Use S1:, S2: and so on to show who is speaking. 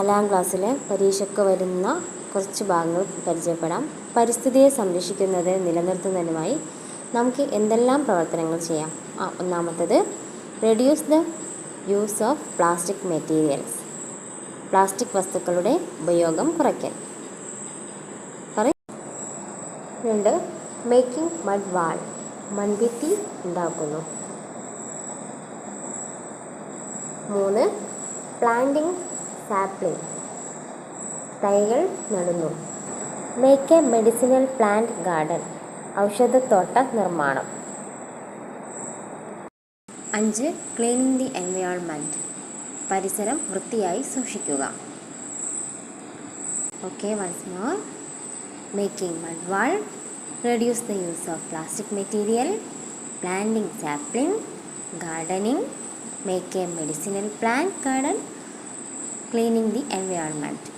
S1: 4ാം ക്ലാസ്സിലെ പരീക്ഷയ്ക്ക് വരുന്ന കുറച്ച് ഭാഗങ്ങൾ പരിചയപ്പെടാം. പരിസ്ഥിതിയെ സംരക്ഷിക്കുന്നത് നിലനിർത്തുന്നതിനുമായി നമുക്ക് എന്തെല്ലാം പ്രവർത്തനങ്ങൾ ചെയ്യാം? ഒന്നാമത്തേത് reduce the use of plastic materials. Plastic വസ്തുക്കളുടെ ഉപയോഗം കുറയ്ക്കൽ. 2. മേക്കിംഗ് മഡ് വാൾ. മൺഭിത്തി ഉണ്ടാക്കുന്നു. 3. Planting sapling. തൈകൾ നടുന്നു. Make a medicinal plant garden. ഔഷധത്തോട്ട നിർമ്മാണം. 5. Cleaning the environment. പരിസരം വൃത്തിയായി സൂക്ഷിക്കുക. Once more. Making mud wall, reduce the use of plastic material, planting sapling, gardening, make a medicinal plant garden, cleaning the environment.